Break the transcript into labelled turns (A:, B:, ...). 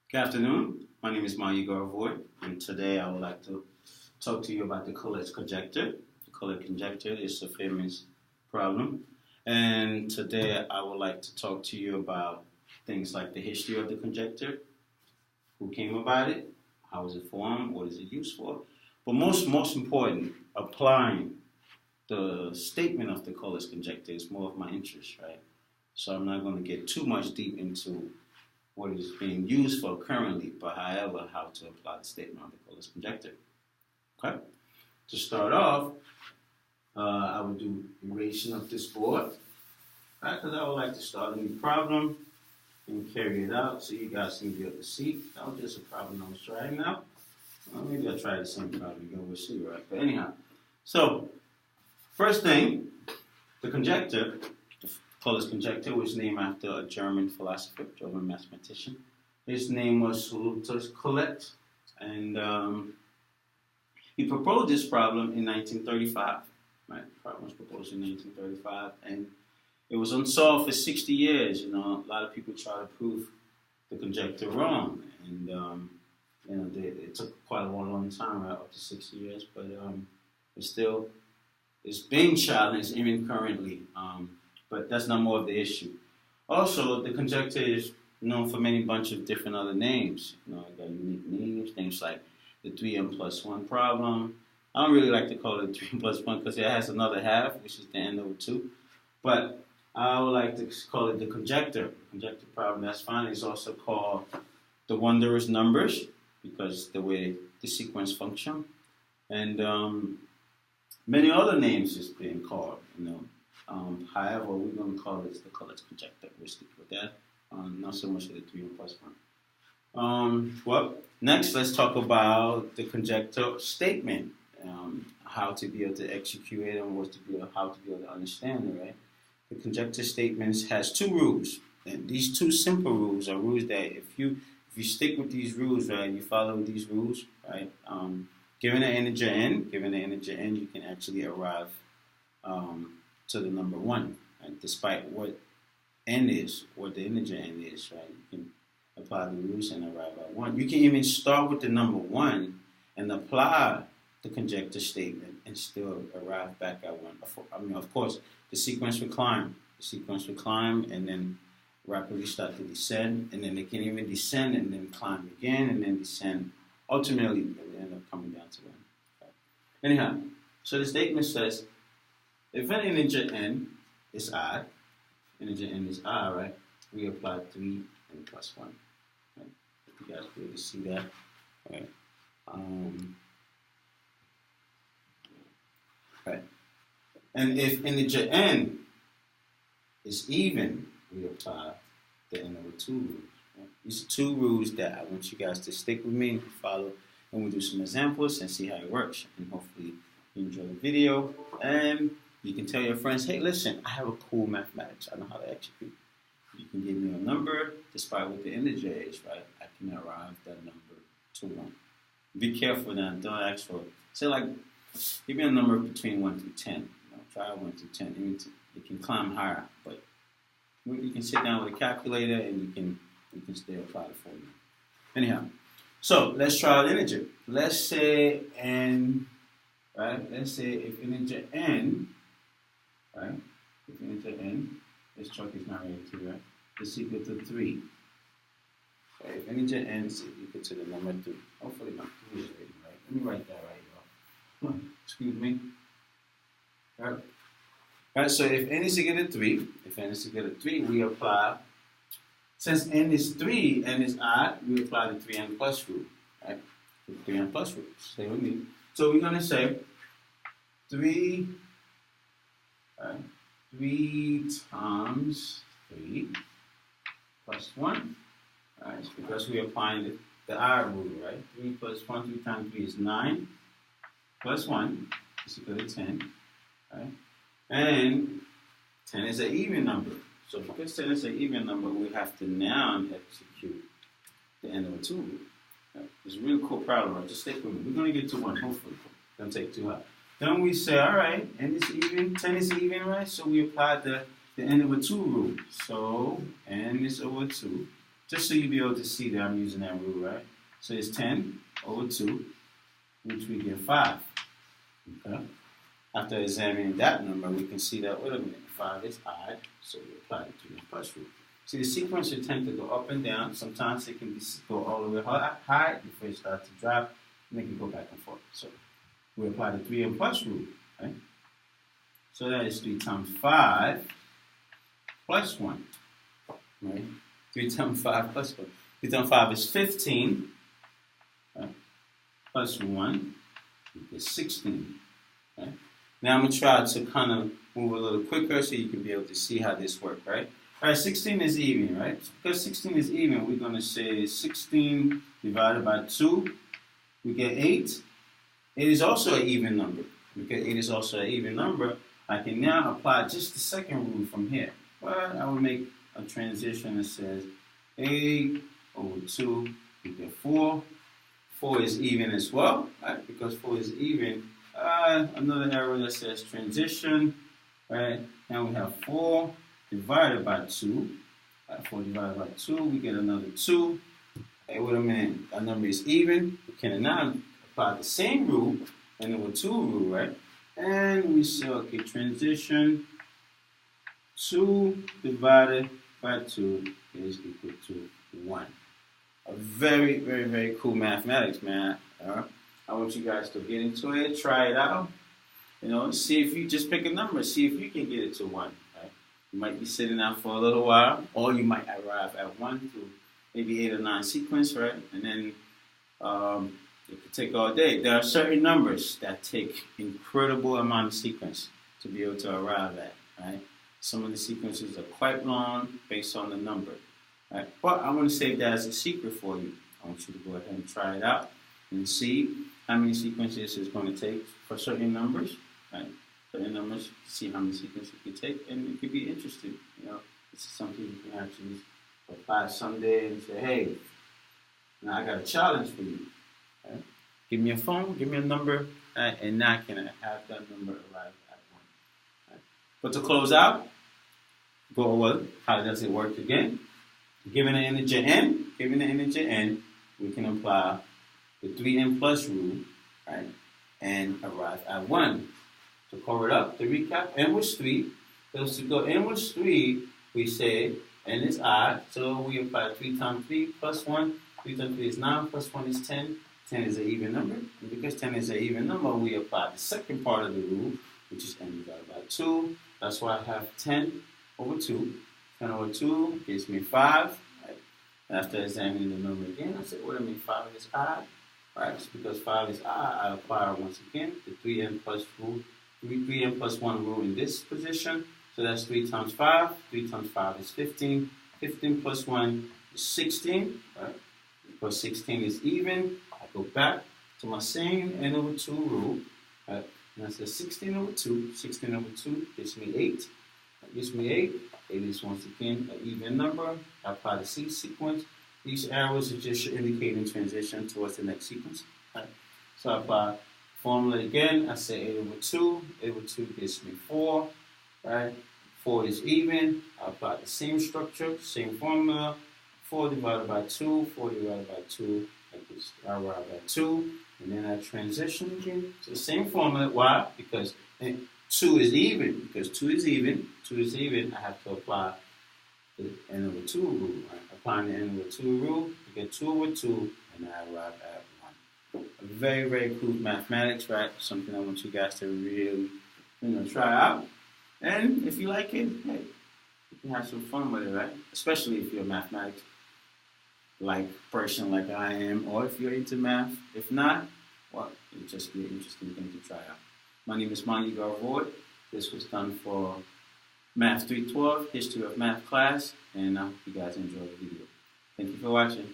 A: Good afternoon. My name is Mayu Garvoy, and today I would like to talk to you about the Collet conjecture. The Collet conjecture is a famous problem, and today I would like to talk to you about things like the history of the conjecture, who came about it, how was it formed, what is it used for, but most important, applying the statement of the Collet conjecture is more of my interest, right? So I'm not going to get too much deep into what is being used for currently, but however, how to apply the statement of the Collet conjecture. Okay? To start off, I would do erasing of this board, right? Because I would like to start a new problem and carry it out so you guys can be able to see. That was just a problem I was trying out. Well, maybe I'll try the same problem again, we'll see, right? But anyhow, so first thing, the conjecture, the Collet conjecture was named after a German philosopher, German mathematician. His name was Salutus Collet, and he proposed this problem in 1935. Right, the problem was proposed in 1935, and it was unsolved for 60 years. You know, a lot of people try to prove the conjecture wrong, and it took quite a long time, right, up to 60 years, but it's being challenged even currently. But that's not more of the issue. Also, the conjecture is known for many bunch of different other names. You know, it got unique names, things like the 3n plus 1 problem. I don't really like to call it 3n plus 1 because it has another half, which is the n over 2. But I would like to call it the conjecture problem. That's fine. It's also called the wondrous numbers because the way the sequence function. And many other names is being called, you know. However, we're going to call it the Collet conjecture. We'll stick with that. Not so much the 3n plus 1. Well, next let's talk about the conjecture statement. How to be able to execute it and how to be able to understand it, right? The conjecture statements has two rules. And these two simple rules are rules that if you stick with these rules, right, you follow these rules, right, given an integer n, you can actually arrive to the number 1, right? Despite what n is, what the integer n is, right? You can apply the rules and arrive at 1. You can even start with the number 1 and apply the conjecture statement and still arrive back at 1. I mean, of course, the sequence will climb. And then rapidly start to descend, and then it can even descend and then climb again and then descend. Ultimately, it will end up coming down to 1. Okay. Anyhow, so the statement says, if an integer n is odd, right, we apply 3n plus 1. Right? You guys be able to see that. Right. Right. And if integer n is even, we apply the n over 2 rules. Right? These are two rules that I want you guys to stick with me and follow, and we'll do some examples and see how it works. And hopefully you enjoy the video, and you can tell your friends, hey, listen, I have a cool mathematics. I know how to execute. You can give me a number, despite what the integer is, right? I can arrive that number to 1. Be careful now. Don't ask for it. Say, like, give me a number between 1 through 10. You know, try 1 through 10. It can climb higher, but you can sit down with a calculator and you can still apply the formula. Anyhow, so let's try an integer. Let's say n, right? Let's say if integer n, right? If integer n, this chunk is not really 2, right? Is equal to 3. So if integer n is equal to the number 3, hopefully not 3 is written right. Let me write that right, y'all. Excuse me. All right. Right, so if n is equal to 3, we apply, since n is 3, n is odd, we apply the 3n plus rule, right? The 3n plus rule, stay with me. So we're going to say 3 times 3 plus 1, right? Because we're applying the odd rule, right? 3 plus 1, 3 times 3 is 9, plus 1 is equal to 10, right? And 10 is an even number. So because 10 is an even number, we have to now execute the n over 2 rule. Right? It's a really cool problem, right? Just stick with me. We're going to get to 1, hopefully. Don't take too high. Then we say, all right, n is even, 10 is even, right? So we apply the n over 2 rule. So n is over 2 just so you'll be able to see that I'm using that rule, right? So it's 10 over 2, which we get 5. Okay? After examining that number, we can see that, wait a minute, 5 is odd, so we apply the 3n plus rule. See, the sequence should tend to go up and down. Sometimes it can go all the way high before it starts to drop, and it can go back and forth. So we apply the 3n plus rule, right? So that is 3 times 5 plus 1, right? 3 times 5 plus 1. 3 times 5 is 15, right? Plus 1 is 16, right? Now I'm going to try to kind of move a little quicker so you can be able to see how this works, right? All right, 16 is even, right? Because 16 is even, we're going to say 16 divided by 2, we get 8. 8 is also an even number. Because 8 is also an even number, I can now apply just the second rule from here. But I will make a transition that says 8 over 2 equals 4. 4 is even as well, right? Because 4 is even. Another arrow that says transition, right? Now we have 4 divided by 2. 4 divided by 2, we get another 2. Hey, wait a minute, that number is even. We can now apply the same rule, and over 2 rule, right? And we say, okay, transition 2 divided by 2 is equal to 1. A very, very, very cool mathematics, man. I want you guys to get into it, try it out. You know, see if you just pick a number, see if you can get it to 1. Right? You might be sitting out for a little while, or you might arrive at 1 through maybe 8 or 9 sequence, right? And then it could take all day. There are certain numbers that take incredible amount of sequence to be able to arrive at, right? Some of the sequences are quite long based on the number, right? But I want to save that as a secret for you. I want you to go ahead and try it out and see how many sequences it's going to take for certain numbers, right? Certain numbers, see how many sequences it could take, and it could be interesting. You know, this is something you can actually apply someday and say, hey, now I got a challenge for you. Right? Give me a phone, give me a number, and now I can have that number arrive at 1. Right? But to close out, go over how does it work again. Given an integer n, we can apply the 3n plus rule, right, and arrive at 1. To cover it up, to recap, n was 3. So to go n was 3, we say n is odd, so we apply 3 times 3 plus 1. 3 times 3 is 9, plus 1 is 10. 10 is an even number. And because 10 is an even number, we apply the second part of the rule, which is n divided by 2. That's why I have 10 over 2. 10 over 2 gives me 5. Right? After examining the number again, I said, wait a minute, 5 is odd. Right? It's because 5 is odd, I apply once again the 3n plus rule, 3n plus 1 rule in this position. So that's 3 times 5. 3 times 5 is 15. 15 plus 1 is 16. Right? Because 16 is even, I go back to my same n over 2 rule. Right? And I say 16 over 2. 16 over 2 gives me 8. That gives me 8. 8 is once again an even number. I apply the C sequence. These arrows are just indicating transition towards the next sequence. Right? So I apply formula again. I say 8 over 2. 8 over 2 gives me 4. Right? 4 is even. I apply the same structure, same formula. 4 divided by 2. 4 divided by 2. I arrive at 2. And then I transition again to the same formula. Why? Because 2 is even. Because 2 is even. 2 is even. I have to apply the n over 2 rule. Right? Applying the n over 2 rule, I get 2 over 2, and I arrive at 1. A very, very cool mathematics, right? Something I want you guys to really, try out. And if you like it, hey, you can have some fun with it, right? Especially if you're a mathematics person like I am, or if you're into math. If not, well, it'll just be an interesting thing to try out. My name is Manny Garvoid. This was done for Math 312, History of Math class, and I hope you guys enjoyed the video. Thank you for watching.